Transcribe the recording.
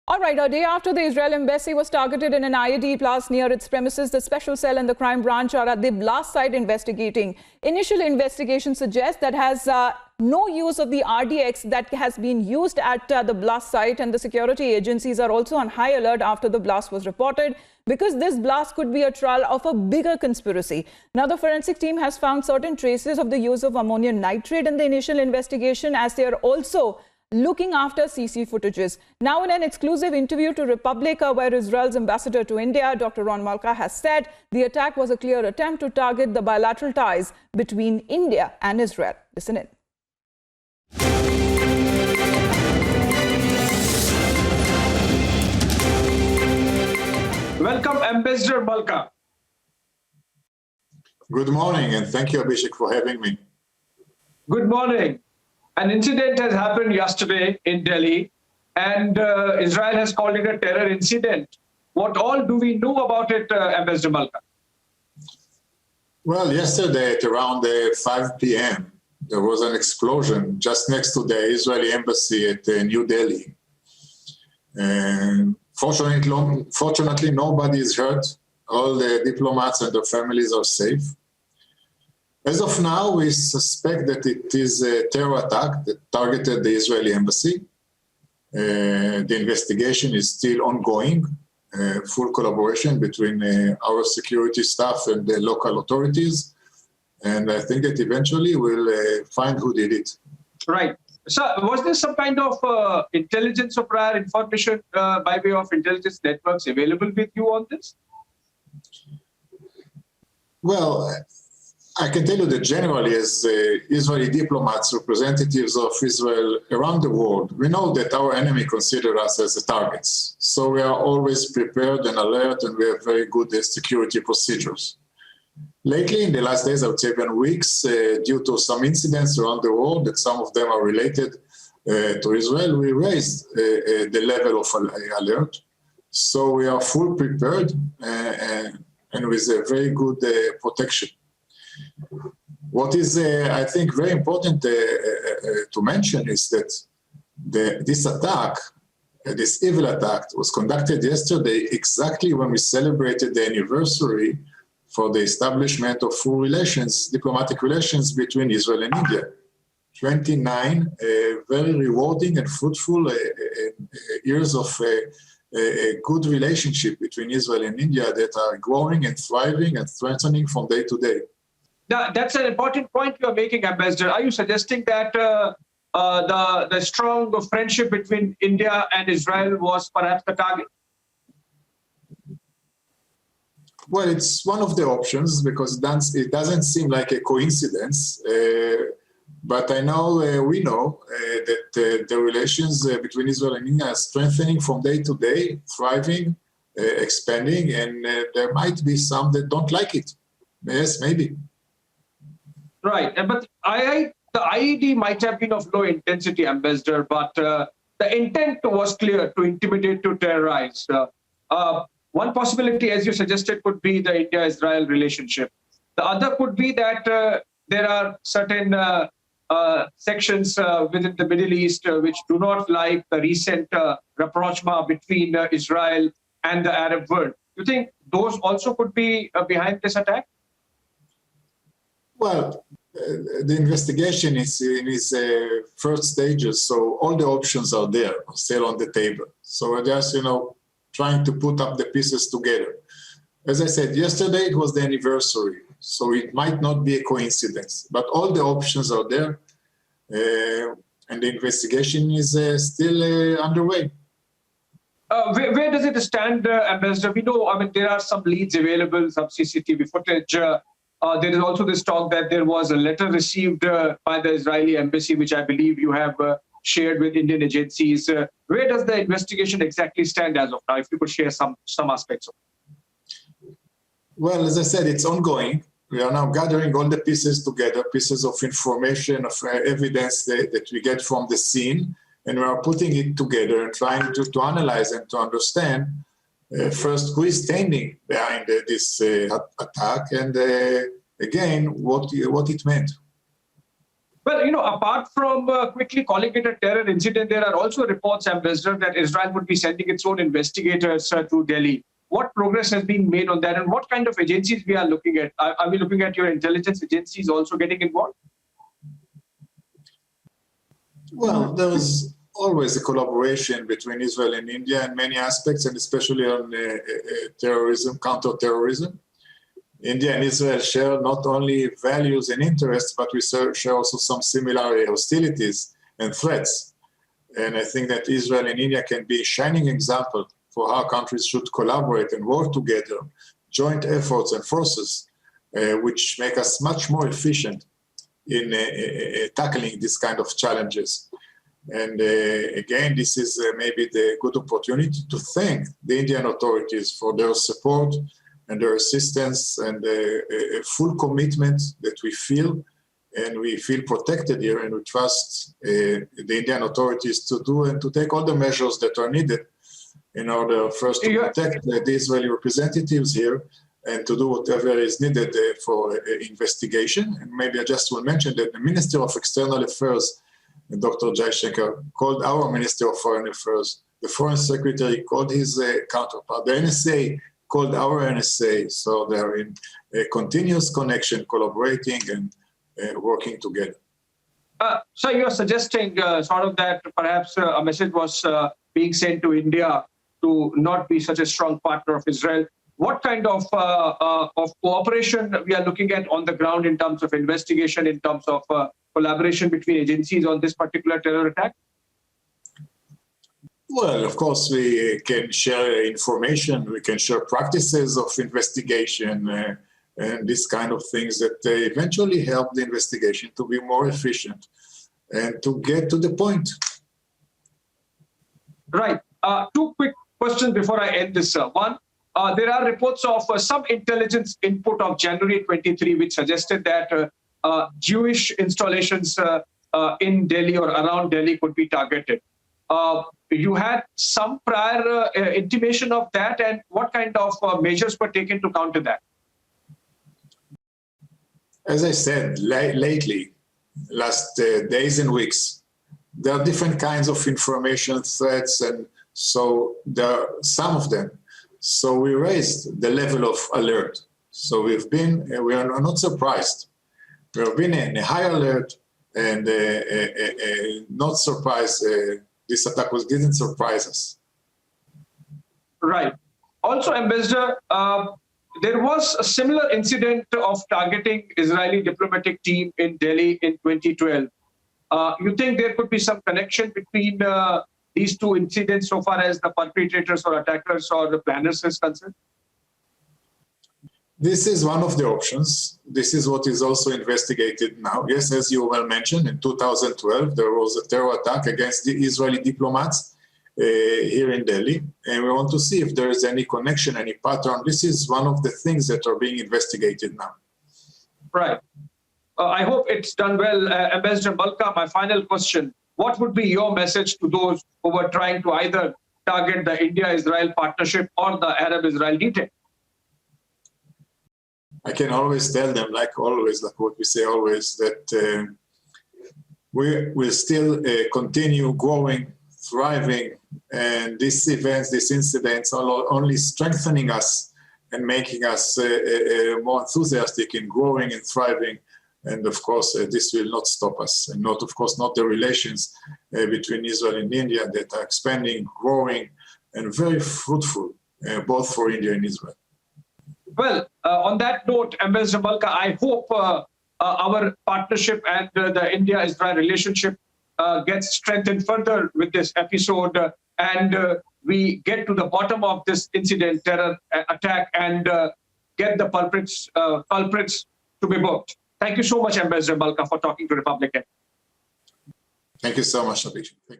All right, a day after the Israel embassy was targeted in an IED blast near its premises, the special cell and the crime branch are at the blast site investigating. Initial investigation suggests that has no use of the RDX that has been used at the blast site, and the security agencies are also on high alert after the blast was reported, because this blast could be a trial of a bigger conspiracy. Now, the forensic team has found certain traces of the use of ammonium nitrate in the initial investigation, as they are also looking after CC footages. Now, in an exclusive interview to Republic, where Israel's ambassador to India, Dr. Malka, has said the attack was a clear attempt to target the bilateral ties between India and Israel. Listen in. Welcome, Ambassador Malka. Good morning, and thank you, Abhishek, for having me. Good morning. An incident has happened yesterday in Delhi, and Israel has called it a terror incident. What all do we know about it, Ambassador Malka? Well, yesterday at around 5 p.m., there was an explosion just next to the Israeli embassy at New Delhi. And fortunately, nobody is hurt. All the diplomats and their families are safe. As of now, we suspect that it is a terror attack that targeted the Israeli embassy. The investigation is still ongoing, full collaboration between our security staff and the local authorities. And I think that eventually we'll find who did it. Right. So was there some kind of intelligence or prior information by way of intelligence networks available with you on this? Well, I can tell you that generally, as Israeli diplomats, representatives of Israel around the world, we know that our enemy considers us as targets. So we are always prepared and alert, and we have very good security procedures. Lately, in the last days, I would say even weeks, due to some incidents around the world, that some of them are related to Israel, we raised the level of alert. So we are full prepared and with a very good protection. What is, I think, very important to mention is that this attack, this evil attack, was conducted yesterday exactly when we celebrated the anniversary for the establishment of full relations, diplomatic relations between Israel and India. 29 very rewarding and fruitful years of a good relationship between Israel and India that are growing and thriving and strengthening from day to day. Now, that's an important point you are making, Ambassador. Are you suggesting that the strong friendship between India and Israel was perhaps the target? Well, it's one of the options, because it doesn't seem like a coincidence. But I know, we know that the relations between Israel and India are strengthening from day to day, thriving, expanding, and there might be some that don't like it. Yes, maybe. Right, but the IED might have been of low intensity, Ambassador, but the intent was clear: to intimidate, to terrorize. One possibility, as you suggested, could be the India-Israel relationship. The other could be that there are certain sections within the Middle East which do not like the recent rapprochement between Israel and the Arab world. Do you think those also could be behind this attack? Well, the investigation is in its first stages, so all the options are there, still on the table. So we're just, trying to put up the pieces together. As I said, yesterday it was the anniversary, so it might not be a coincidence, but all the options are there, and the investigation is still underway. Where does it stand, Ambassador? We know, there are some leads available, some CCTV footage. There is also this talk that there was a letter received by the Israeli embassy, which I believe you have shared with Indian agencies. Where does the investigation exactly stand as of now? If you could share some aspects of it. Well, as I said, it's ongoing. We are now gathering all the pieces together, pieces of information, of evidence that we get from the scene, and we are putting it together and trying to analyze and to understand first who is standing behind this attack, and again, what it meant. Well, apart from quickly calling it a terror incident, there are also reports, Ambassador, that Israel would be sending its own investigators to Delhi. What progress has been made on that, and what kind of agencies we are looking at? Are we looking at your intelligence agencies also getting involved? Well, there was always a collaboration between Israel and India in many aspects, and especially on terrorism, counter-terrorism. India and Israel share not only values and interests, but we share also some similar hostilities and threats. And I think that Israel and India can be a shining example for how countries should collaborate and work together, joint efforts and forces, which make us much more efficient in tackling this kind of challenges. And again, this is maybe the good opportunity to thank the Indian authorities for their support and their assistance and a full commitment that we feel, and we feel protected here, and we trust the Indian authorities to do and to take all the measures that are needed in order first to protect the Israeli representatives here and to do whatever is needed for investigation. And maybe I just will mention that the Minister of External Affairs, Dr. Jaishankar, called our Minister of Foreign Affairs. The Foreign Secretary called his counterpart. The NSA called our NSA. So they're in a continuous connection, collaborating and working together. So you're suggesting sort of that perhaps a message was being sent to India to not be such a strong partner of Israel. What kind of cooperation we are looking at on the ground in terms of investigation, in terms of collaboration between agencies on this particular terror attack? Well, of course, we can share information, we can share practices of investigation and this kind of things that eventually help the investigation to be more efficient and to get to the point. Right. Two quick questions before I end this. One, there are reports of some intelligence input of January 23, which suggested that Jewish installations in Delhi or around Delhi could be targeted. You had some prior intimation of that, and what kind of measures were taken to counter that? As I said, lately, last days and weeks, there are different kinds of information threats, and so there are some of them. So we raised the level of alert. So we are not surprised. We have been in a high alert and not surprised. This attack didn't surprise us. Right. Also, Ambassador, there was a similar incident of targeting Israeli diplomatic team in Delhi in 2012. You think there could be some connection between these two incidents so far as the perpetrators or attackers or the planners is concerned? This is one of the options. This is what is also investigated now. Yes, as you well mentioned, in 2012, there was a terror attack against the Israeli diplomats here in Delhi. And we want to see if there is any connection, any pattern. This is one of the things that are being investigated now. Right. I hope it's done well. Ambassador Malka, my final question. What would be your message to those who were trying to either target the India-Israel partnership or the Arab-Israel detail? I can always tell them, like always, like what we say always, that we will still continue growing, thriving, and these events, these incidents are only strengthening us and making us more enthusiastic in growing and thriving. And of course, this will not stop us, and not, of course, not the relations between Israel and India that are expanding, growing, and very fruitful, both for India and Israel. Well, on that note, Ambassador Malka, I hope our partnership and the India-Israel relationship gets strengthened further with this episode, and we get to the bottom of this incident, terror attack, and get the culprits to be booked. Thank you so much, Ambassador Malka, for talking to Republican. Thank you so much, Abhishek.